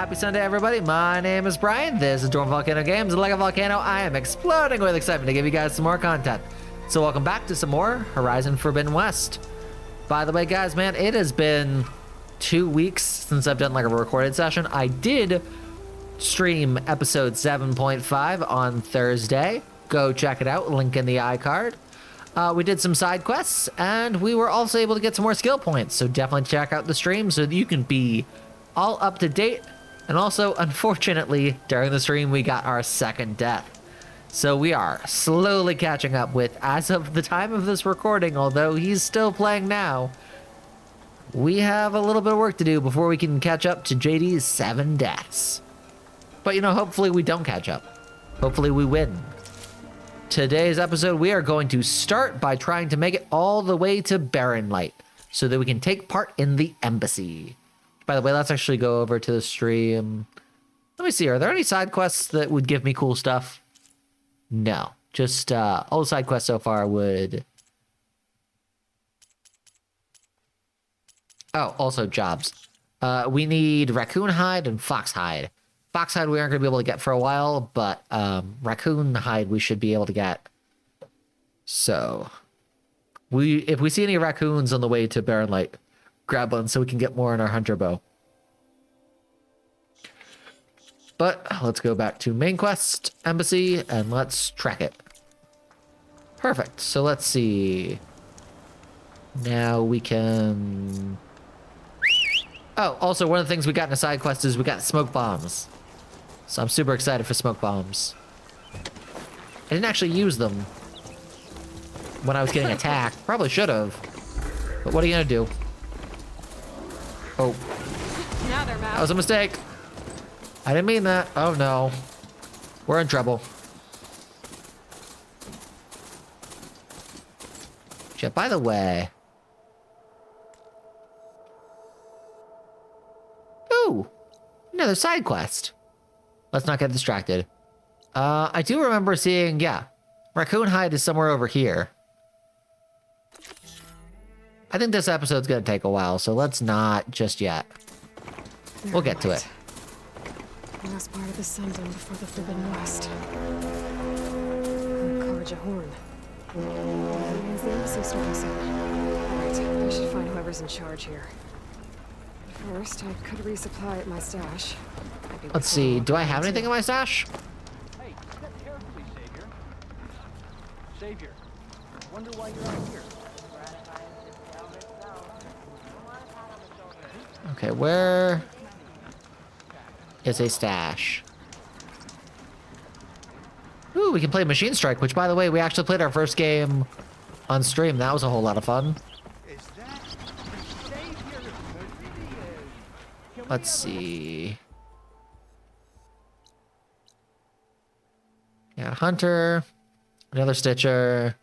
Happy Sunday, everybody. My name is Brian. This is Dorm Volcano Games, and like a volcano, I am exploding with excitement to give you guys some more content. So welcome back to some more Horizon Forbidden West. By the way, guys, man, it has been 2 weeks since I've done like a recorded session. I did stream episode 7.5 on Thursday. Go check it out, link in the iCard. We did some side quests, and we were also able to get some more skill points, so definitely check out the stream so that you can be all up to date. And also, unfortunately, during the stream, we got our second death. So we are slowly catching up with, as of the time of this recording, although he's still playing now, we have a little bit of work to do before we can catch up to JD's 7 deaths. But, you know, hopefully we don't catch up. Hopefully we win. Today's episode, we are going to start by trying to make it all the way to Barrenlight so that we can take part in the embassy. By the way, let's actually go over to the stream. Let me see, are there any side quests that would give me cool stuff? No, just all the side quests so far would... Oh, also jobs. We need raccoon hide and fox hide. Fox hide we aren't going to be able to get for a while, but raccoon hide we should be able to get. So, if we see any raccoons on the way to Barrenlight, grab one so we can get more in our hunter bow. But let's go back to main quest, embassy, and let's track it. Perfect. So let's see. Now we can... Oh, also one of the things we got in a side quest is we got smoke bombs. So I'm super excited for smoke bombs. I didn't actually use them when I was getting attacked. Probably should have. But what are you gonna do? Oh. Now they're mad. That was a mistake. I didn't mean that. Oh no. We're in trouble. Shit, by the way. Ooh, another side quest. Let's not get distracted. I do remember seeing, yeah, raccoon hide is somewhere over here. I think this episode's gonna take a while, so let's not just yet. We'll get to it. Last part of the Sundown before the Forbidden West. Encourage a horn. That means the embassy starting soon. Alright, I should find whoever's in charge here. First, I could resupply at my stash. Let's see, do I have anything in my stash? Hey, step carefully, Savior. Savior, wonder why you're out here. Okay, where is a stash? Ooh, we can play Machine Strike, which, by the way, we actually played our first game on stream. That was a whole lot of fun. Let's see. Yeah, Hunter, another Stitcher.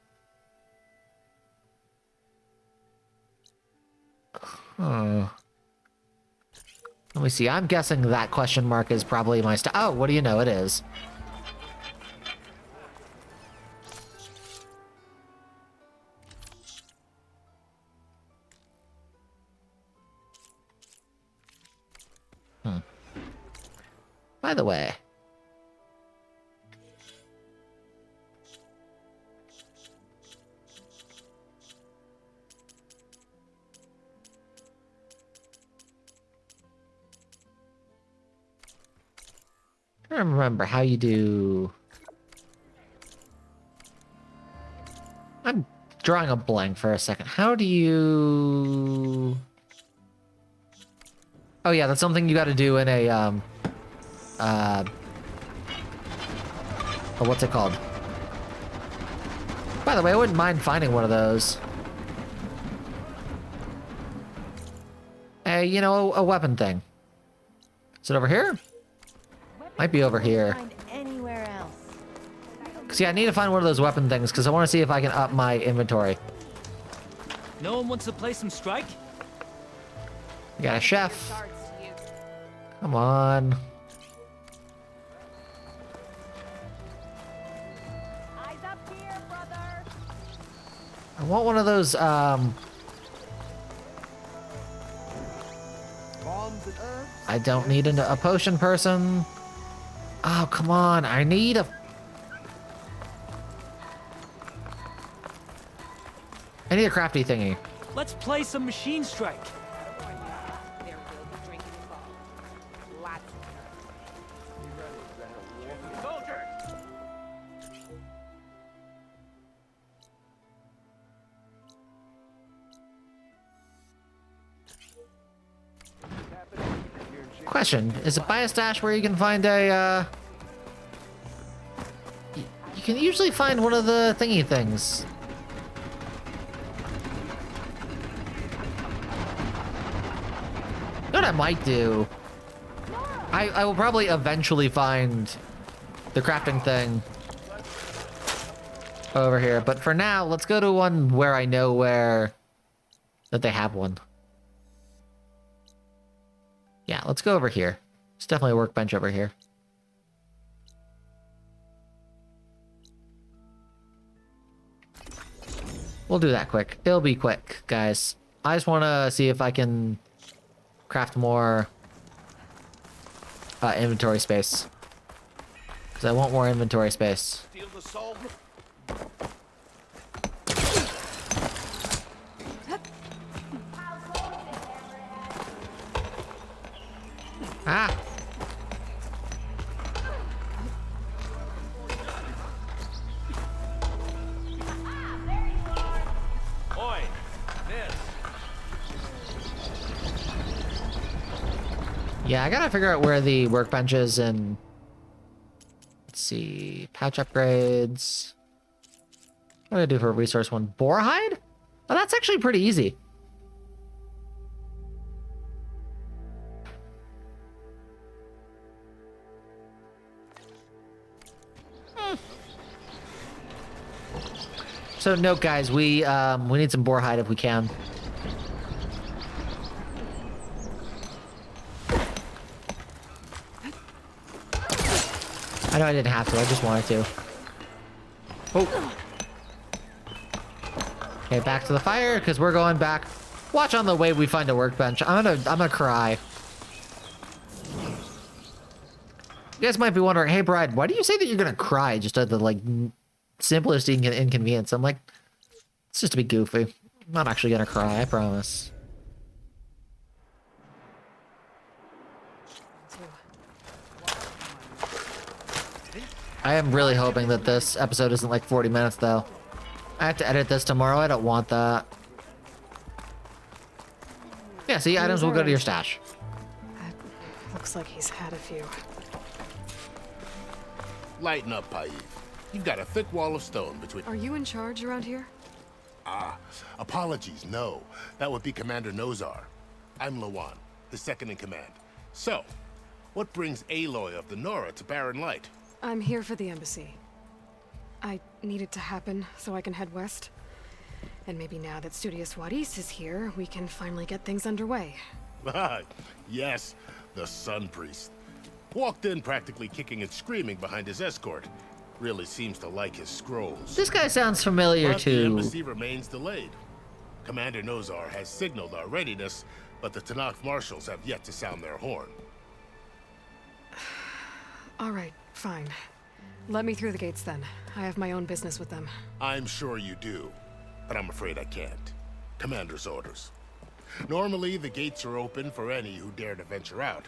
Oh. Let me see. I'm guessing that question mark is probably my Oh, what do you know? It is. By the way, I don't remember how you do. I'm drawing a blank for a second. How do you? Oh yeah, that's something you got to do in a what's it called? By the way, I wouldn't mind finding one of those. You know, a weapon thing. Is it over here? Might be over here. Anywhere else. Cause yeah, I need to find one of those weapon things because I want to see if I can up my inventory. No one wants to play some strike? We got a chef. Come on. Eyes up here, brother. I want one of those, Fall Bombs and herbs. I don't need a potion person. Oh, come on. I need a... I need a crafty thingy. Let's play some Machine Strike. There will be drinking involved. Lots of Soldiers! Question, is it by a stash where you can find a, you can usually find one of the thingy things. You know what I might do? I will probably eventually find the crafting thing over here, but for now, let's go to one where I know that they have one. Yeah, let's go over here. It's definitely a workbench over here. We'll do that quick. It'll be quick, guys. I just want to see if I can craft more inventory space. Because I want more inventory space. Steal the soul. Ah! Oi, this. Yeah, I gotta figure out where the workbench is and... Let's see... Pouch upgrades... What do I do for a resource one? Boar hide? Oh, that's actually pretty easy. So note, guys, we need some boar hide if we can. I know I didn't have to. I just wanted to. Oh. Okay, back to the fire because we're going back. Watch on the way we find a workbench. I'm gonna cry. You guys might be wondering, hey, Bride, why do you say that you're gonna cry just at the like simplest inconvenience? I'm like, it's just to be goofy. I'm not actually gonna cry, I promise. I am really hoping that this episode isn't like 40 minutes though. I have to edit this tomorrow. I don't want that. Yeah, see, items will go to your stash. Looks like he's had a few. Lighten up, Paiv. You've got a thick wall of stone between... Are you in charge around here? Apologies, no. That would be Commander Nozar. I'm Lawan, his second in command. So, what brings Aloy of the Nora to Barrenlight? I'm here for the embassy. I need it to happen so I can head west. And maybe now that Studious Wadis is here, we can finally get things underway. Yes, the Sun Priest. Walked in practically kicking and screaming behind his escort. Really seems to like his scrolls. This guy sounds familiar But the to... embassy remains delayed. Commander Nozar has signaled our readiness, but the Tanakh marshals have yet to sound their horn. All right, fine. Let me through the gates then. I have my own business with them. I'm sure you do, but I'm afraid I can't. Commander's orders. Normally, the gates are open for any who dare to venture out.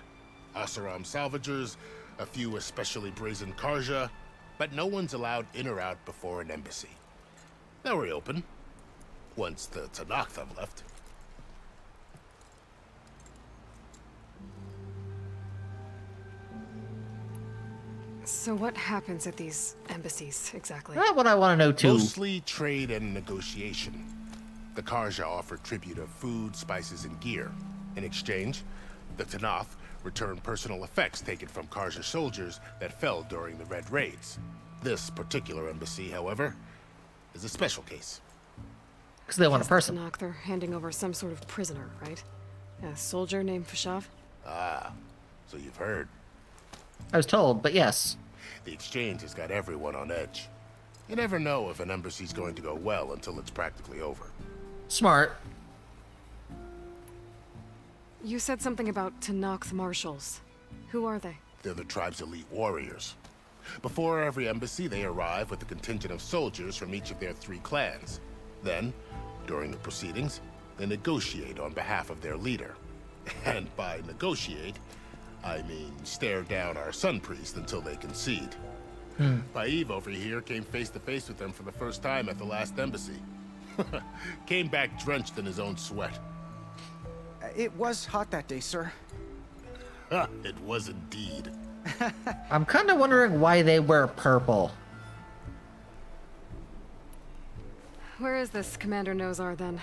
Asaram salvagers, a few especially brazen Karja, but no one's allowed in or out before an embassy. They'll reopen, once the Tanakh have left. So what happens at these embassies, exactly? That's what I want to know too. Mostly trade and negotiation. The Karja offer tribute of food, spices, and gear. In exchange, the Tanakh return personal effects taken from Karja soldiers that fell during the Red Raids. This particular embassy, however, is a special case. Because they want a Guess person. the Tanakh, they're handing over some sort of prisoner, right? A soldier named Fashav? Ah, so you've heard. I was told, but yes. The exchange has got everyone on edge. You never know if an embassy's going to go well until it's practically over. Smart. You said something about Tanakh marshals. Who are they? They're the tribe's elite warriors. Before every embassy, they arrive with a contingent of soldiers from each of their 3 clans. Then, during the proceedings, they negotiate on behalf of their leader. And by negotiate, I mean stare down our sun priest until they concede. Paeve over here came face to face with them for the first time at the last embassy. Came back drenched in his own sweat. It was hot that day, sir. It was indeed. I'm kind of wondering why they wear purple. Where is this Commander Nozar, then?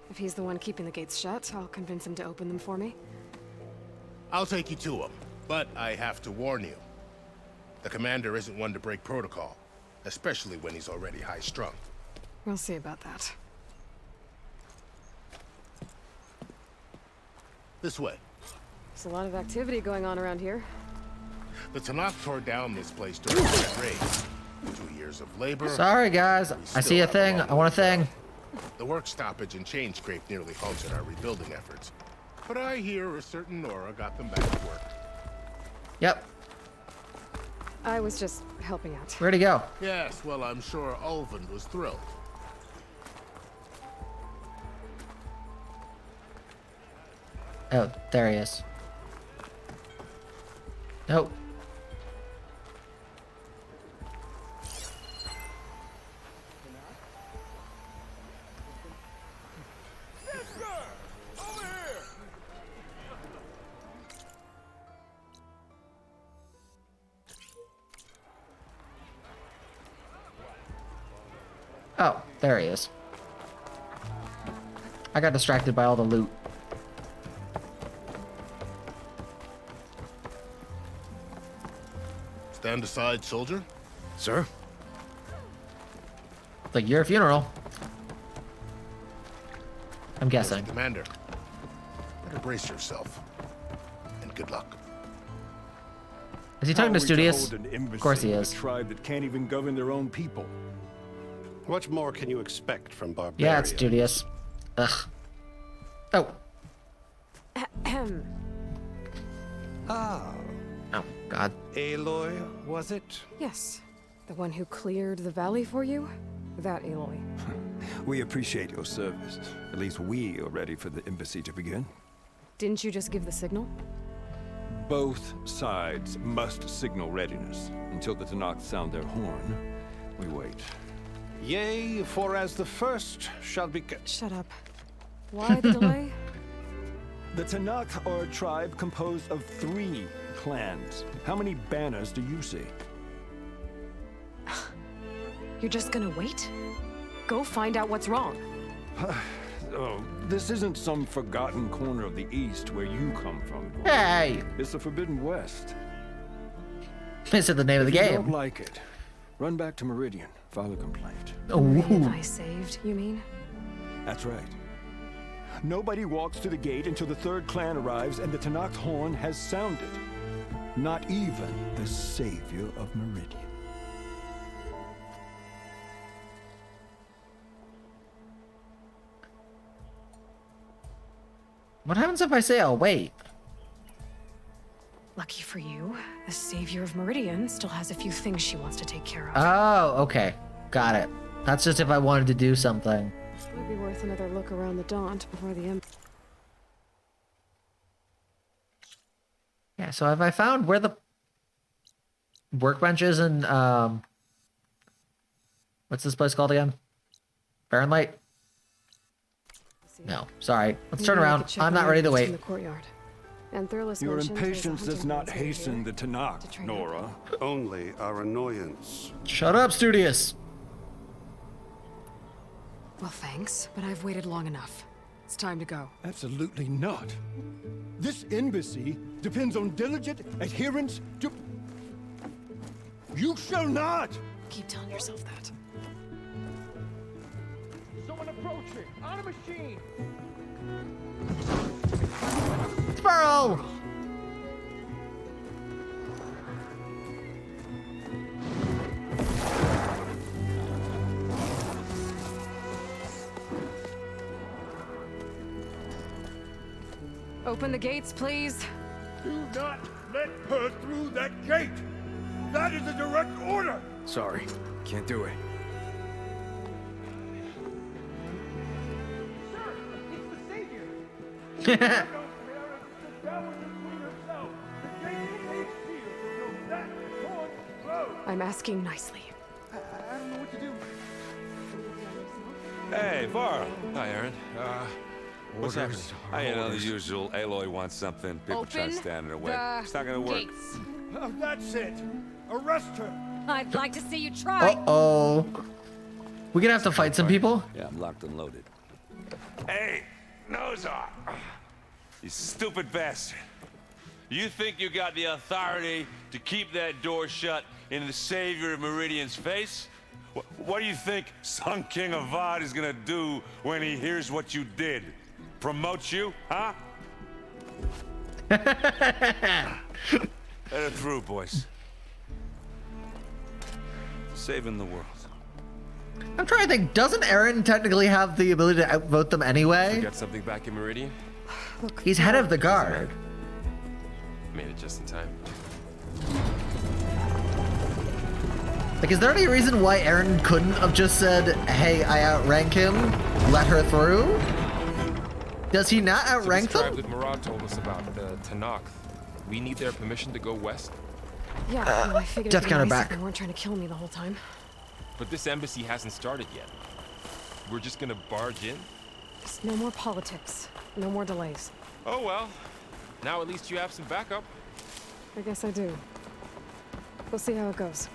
If he's the one keeping the gates shut, I'll convince him to open them for me. I'll take you to him, but I have to warn you. The commander isn't one to break protocol, especially when he's already high-strung. We'll see about that. This way. There's a lot of activity going on around here. The Tanakh tore down this place during the raid. 2 years of labor. Sorry, guys. I see a thing. I want a thing. The work stoppage and chain scrape nearly halted our rebuilding efforts. But I hear a certain Nora got them back to work. Yep. I was just helping out. Where'd he go? Yes, well, I'm sure Ulvund was thrilled. Oh, there he is. Nope. Oh, there he is. I got distracted by all the loot. Stand aside, soldier. Sir? It's like your funeral. I'm guessing. Commander, better brace yourself. And good luck. Is he talking to Studious? Hold an embassy Of course he with is. a tribe that can't even govern their own people. What more can you expect from barbarians? Yeah, it's Studious. Ugh. Oh. Ahem. Ah, Oh, God. Aloy, was it? Yes. The one who cleared the valley for you? That Aloy. We appreciate your service. At least we are ready for the embassy to begin. Didn't you just give the signal? Both sides must signal readiness. Until the Tanakh sound their horn, we wait. Yea, for as the first shall be... Shut up. Why the delay? The Tanakh are a tribe composed of 3 clans. How many banners do you see? You're just gonna wait? Go find out what's wrong. Oh, this isn't some forgotten corner of the East where you come from. Hey! It's the Forbidden West. This is the name of the If you don't game. like it, run back to Meridian, file a complaint. Meridian Ooh. I saved, you mean? That's right. Nobody walks to the gate until the 3rd clan arrives and the Tanakh horn has sounded. Not even the savior of Meridian. What happens if I say I'll wait? Lucky for you, the savior of Meridian still has a few things she wants to take care of. Oh, okay. Got it. That's just if I wanted to do something. Might be worth another look around the Daunt before the end. Yeah, so have I found where the workbench is in, what's this place called again? Barrenlight? No, sorry. Let's turn Maybe I around. could check I'm not the ready to movements in wait. the courtyard. And Thurles Your mentioned there's a impatience does hunting not grounds near hasten here. the To Tanakh, train up. Nora. Only our annoyance. Shut up, Studious. Well, thanks, but I've waited long enough. It's time to go. Absolutely not. This embassy depends on diligent adherence to... You shall not! Keep telling yourself that. Someone approaching! On a machine! Sparrow! Open the gates, please. Do not let her through that gate! That is a direct order! Sorry, can't do it. Sir, it's the Savior! I'm asking nicely. I don't know what to do. Hey, Varl. Hi, Aaron. What's happening? You know, the usual. Aloy wants something. People try to stand in her way. It's not gonna work. Gates. That's it. Arrest her. I'd like to see you try. Uh-oh. We're gonna have to fight some people? Yeah, I'm locked and loaded. Hey, Nozar! You stupid bastard. You think you got the authority to keep that door shut in the Savior of Meridian's face? What do you think Sun King Avad is gonna do when he hears what you did? Promote you, huh? Let her through, boys. Saving the world. I'm trying to think, doesn't Aaron technically have the ability to outvote them anyway? You got something back in Meridian? Look, He's head of the guard. Made it just in time. Like, is there any reason why Aaron couldn't have just said, hey, I outrank him, let her through? Does he not outrank so this them? tribe that Murad told us about, the Tanakh, we need their permission to go west? yeah, well, I figured Death it'd be counter nice if back. they weren't trying to kill me the whole time. But this embassy hasn't started yet. We're just gonna barge in? Just no more politics. No more delays. Oh well. Now at least you have some backup. I guess I do. We'll see how it goes.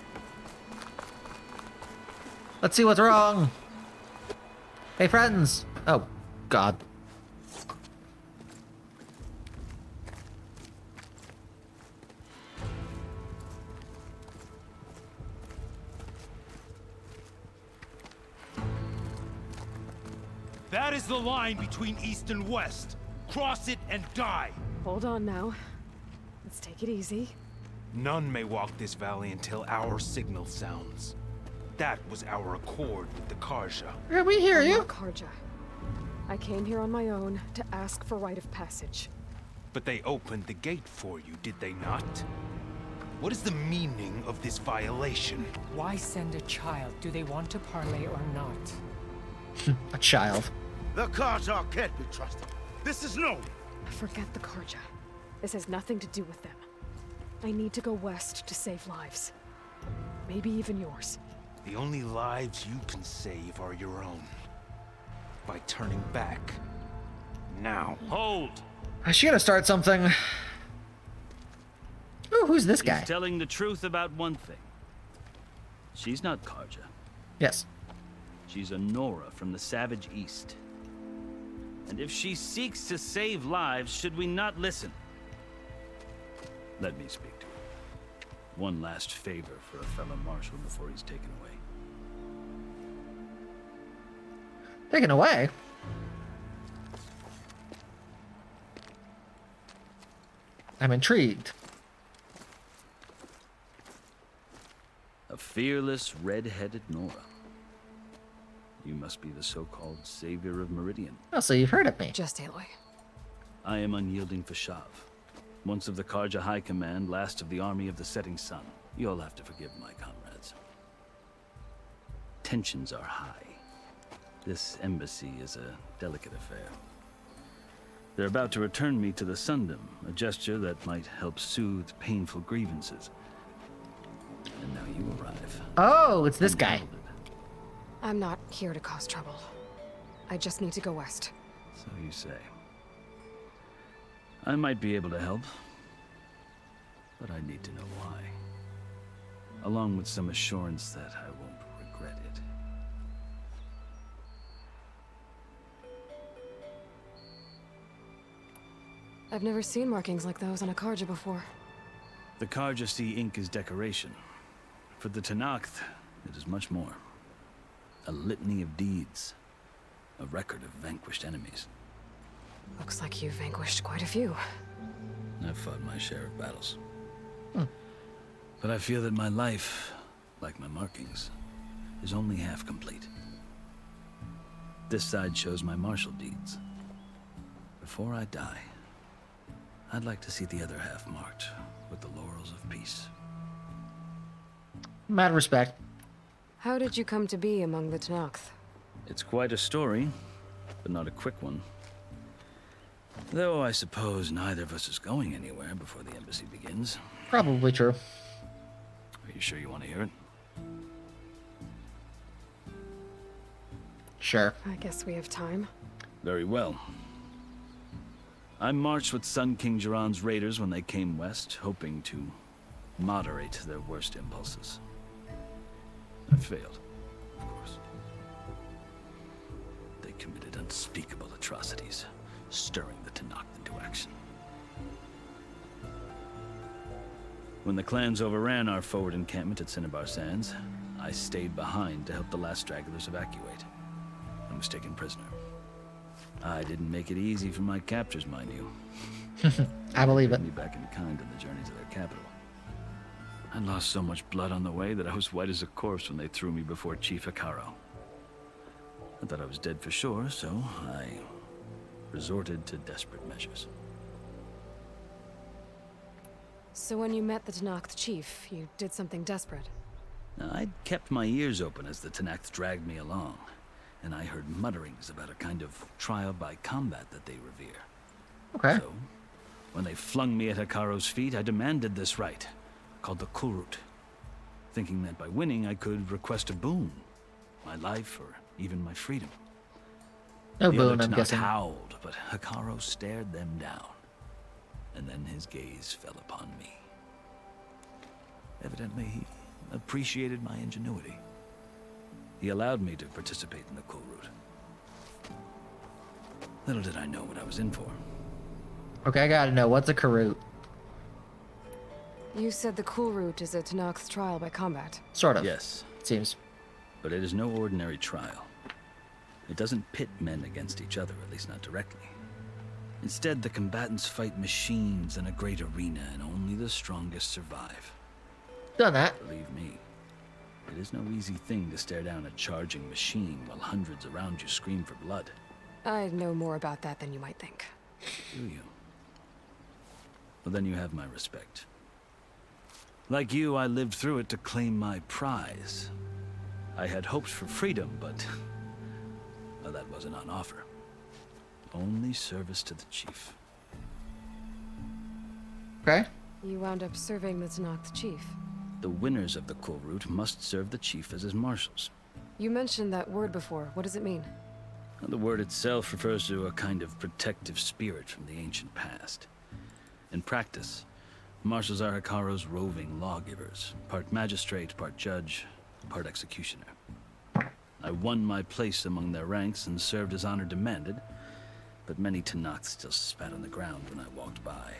Let's see what's wrong. Hey, friends. Oh, God. That is the line between East and West. Cross it and die. Hold on now. Let's take it easy. None may walk this valley until our signal sounds. That was our accord with the Karja. Yeah, we hear I'm you. not Karja. I came here on my own to ask for rite of passage. But they opened the gate for you, did they not? What is the meaning of this violation? Why send a child? Do they want to parley or not? A child. The Karja can't be trusted. This is known. Forget the Karja. This has nothing to do with them. I need to go west to save lives. Maybe even yours. The only lives you can save are your own. By turning back. Now. Hold! Is she gonna start something? Ooh, who's this guy? He's telling the truth about one thing. She's not Karja. Yes. She's a Nora from the Savage East. And if she seeks to save lives, should we not listen? Let me speak to her. One last favor for a fellow marshal before he's taken away. Taken away? I'm intrigued. A fearless, red-headed Nora. You must be the so-called savior of Meridian. Oh, so you've heard of me. Just Aloy. I am unyielding Fashav. Once of the Karja High Command, last of the army of the setting sun. You'll have to forgive my comrades. Tensions are high. This embassy is a delicate affair. They're about to return me to the Sundom, a gesture that might help soothe painful grievances. And now you arrive. Oh, it's this guy. I'm not here to cause trouble. I just need to go west. So you say. I might be able to help, but I need to know why. Along with some assurance that I won't regret it. I've never seen markings like those on a Karja before. The Karja see ink as decoration. For the Tanakh, it is much more. A litany of deeds. A record of vanquished enemies. Looks like you've vanquished quite a few. I've fought my share of battles. But I feel that my life, like my markings, is only half complete. This side shows my martial deeds. Before I die, I'd like to see the other half marked with the laurels of peace. Mad respect. How did you come to be among the Tenakth? It's quite a story, but not a quick one. Though I suppose neither of us is going anywhere before the embassy begins. Probably true. Are you sure you want to hear it? Sure. I guess we have time. Very well. I marched with Sun King Jiran's raiders when they came west, hoping to moderate their worst impulses. I failed, of course. They committed unspeakable atrocities, stirring the Tenakth into action. When the clans overran our forward encampment at Cinnabar Sands, I stayed behind to help the last stragglers evacuate. I was taken prisoner. I didn't make it easy for my captors, mind you. I believe it. Me back in kind on the journey to their capital. I lost so much blood on the way that I was white as a corpse when they threw me before Chief Hikaro. I thought I was dead for sure, so I resorted to desperate measures. So when you met the Tenakth chief, you did something desperate? Now, I'd kept my ears open as the Tenakth dragged me along, and I heard mutterings about a kind of trial by combat that they revere. Okay. So, when they flung me at Hikaro's feet, I demanded this right, called the Kulrut, thinking that by winning I could request a boon, my life or even my freedom. No The boon, other I'm Tenakth guessing. howled, but Hikaro stared them down, and then his gaze fell upon me. Evidently, he appreciated my ingenuity. He allowed me to participate in the Kulrut. Little did I know what I was in for. Okay, I gotta know, what's a Karut? You said the Kulrut is a Tenakth trial by combat. Sort of. Yes, It seems. but it is no ordinary trial. It doesn't pit men against each other, at least not directly. Instead, the combatants fight machines in a great arena, and only the strongest survive. Done that. Believe me, it is no easy thing to stare down a charging machine while hundreds around you scream for blood. I know more about that than you might think. Do you? Well, then you have my respect. Like you, I lived through it to claim my prize. I had hopes for freedom, but well, that wasn't on offer. Only service to the chief. Okay. You wound up serving the Tenakth chief. The winners of the Kulrut must serve the chief as his marshals. You mentioned that word before. What does it mean? The word itself refers to a kind of protective spirit from the ancient past. In practice, marshals are Hikaro's roving lawgivers, part magistrate, part judge, part executioner. I won my place among their ranks and served as honor demanded, but many Tenakth still spat on the ground when I walked by.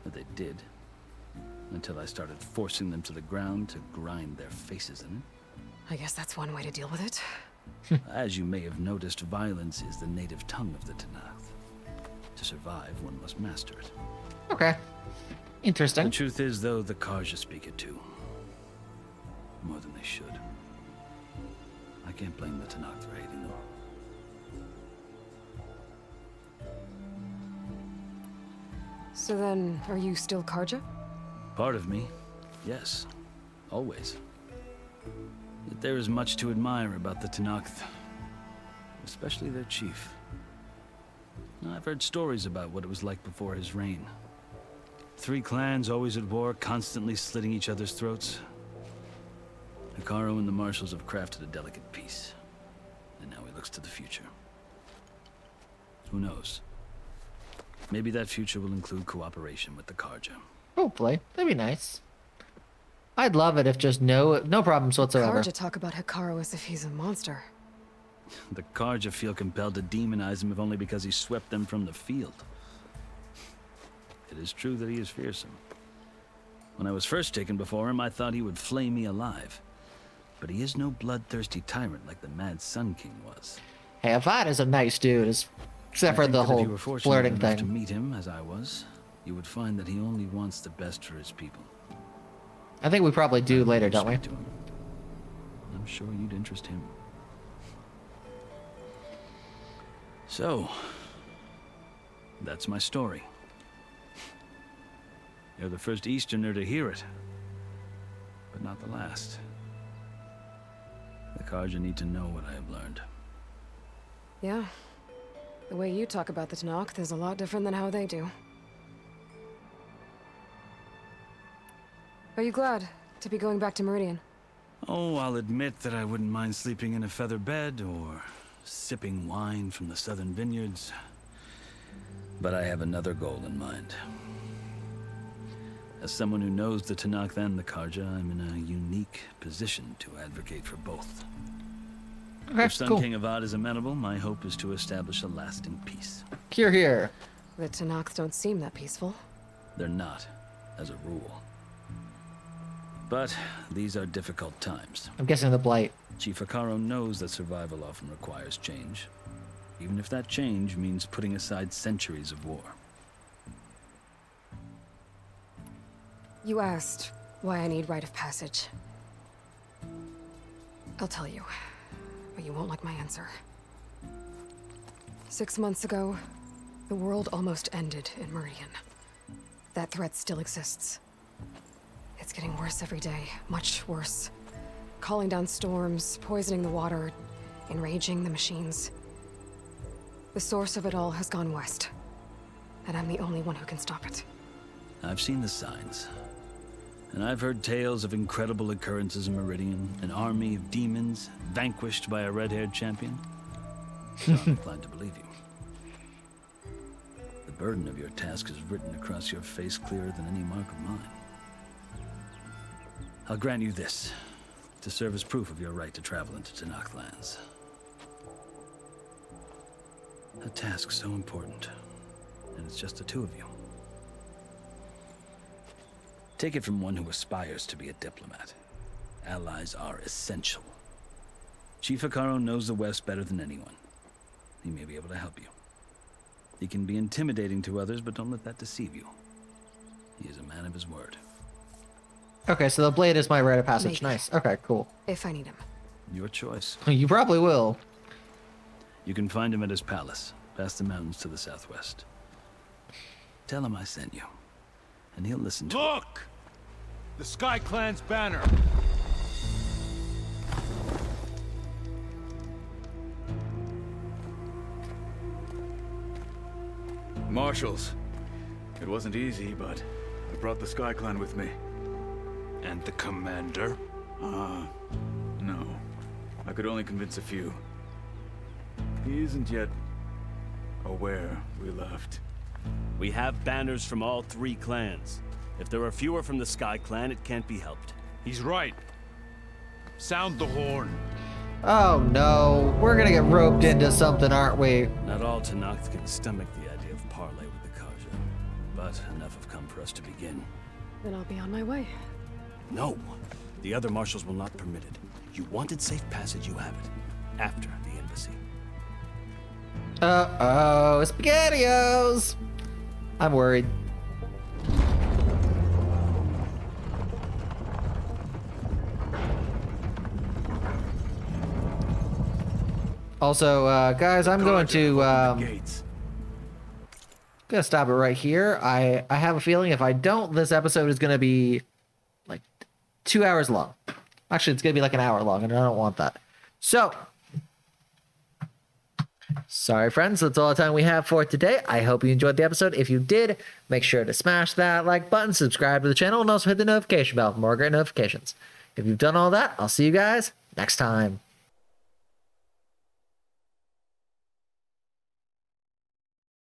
But they did, until I started forcing them to the ground to grind their faces in it. I guess that's one way to deal with it. As you may have noticed, violence is the native tongue of the Tenakth. To survive, one must master it. Okay. Interesting. The truth is, though, the Karja speak it too. More than they should. I can't blame the Tenakth for hating them. So then, are you still Karja? Part of me, yes. Always. Yet there is much to admire about the Tenakth. Especially their chief. I've heard stories about what it was like before his reign. 3 clans always at war, constantly slitting each other's throats. Hikaro and the marshals have crafted a delicate peace. And now he looks to the future. Who knows? Maybe that future will include cooperation with the Karja. Hopefully. That'd be nice. I'd love it if just no problems whatsoever. Karja talk about Hikaro as if he's a monster. The Karja feel compelled to demonize him if only because he swept them from the field. It is true that he is fearsome. When I was first taken before him, I thought he would flay me alive. But he is no bloodthirsty tyrant like the Mad Sun King was. Hey, Avad is a nice dude, except for the If whole you were fortunate flirting enough to thing. meet him, as I was, you would find that he only wants the best for his people. I think we probably do later, don't we? Speak to him. I'm sure you'd interest him. So, that's my story. You're the first Easterner to hear it, but not the last. The Karja need to know what I have learned. Yeah. The way you talk about the Tanakh is a lot different than how they do. Are you glad to be going back to Meridian? Oh, I'll admit that I wouldn't mind sleeping in a feather bed or sipping wine from the southern vineyards. But I have another goal in mind. As someone who knows the Tanakh and the Karja, I'm in a unique position to advocate for both. Okay, if Sun cool. King Avad is amenable, my hope is to establish a lasting peace. Here, here. The Tanakhs don't seem that peaceful. They're not, as a rule. But these are difficult times. I'm guessing the Blight. Chief Akaro knows that survival often requires change, even if that change means putting aside centuries of war. You asked why I need rite of passage. I'll tell you, but you won't like my answer. 6 months ago, the world almost ended in Meridian. That threat still exists. It's getting worse every day, much worse. Calling down storms, poisoning the water, enraging the machines. The source of it all has gone west, and I'm the only one who can stop it. I've seen the signs. And I've heard tales of incredible occurrences in Meridian, an army of demons vanquished by a red-haired champion. So I'm inclined to believe you. The burden of your task is written across your face clearer than any mark of mine. I'll grant you this, to serve as proof of your right to travel into Tanakh lands. A task so important, and it's just the two of you. Take it from one who aspires to be a diplomat. Allies are essential. Chief Akaro knows the West better than anyone. He may be able to help you. He can be intimidating to others, but don't let that deceive you. He is a man of his word. Okay, so the Blade is my rite of passage. Maybe. Nice. Okay, cool. If I need him. Your choice. You probably will. You can find him at his palace, past the mountains to the southwest. Tell him I sent you, and he'll listen to it. Look! The Sky Clan's banner! Marshals. It wasn't easy, but I brought the Sky Clan with me. And the commander? No. I could only convince a few. He isn't yet aware we left. We have banners from all 3 clans. If there are fewer from the Sky Clan, it can't be helped. He's right. Sound the horn. Oh no, we're gonna get roped into something, aren't we? Not all Tanakh can stomach the idea of parley with the Karja, but enough have come for us to begin. Then I'll be on my way. No, the other marshals will not permit it. You wanted safe passage, you have it. After the embassy. Uh-oh, SpaghettiOs! I'm worried. Also, guys, I'm going to, gonna stop it right here. I have a feeling if I don't, this episode is gonna be like 2 hours long. Actually, it's gonna be like an hour long, and I don't want that. So, sorry, friends. That's all the time we have for today. I hope you enjoyed the episode. If you did, make sure to smash that like button, subscribe to the channel, and also hit the notification bell for more great notifications. If you've done all that, I'll see you guys next time.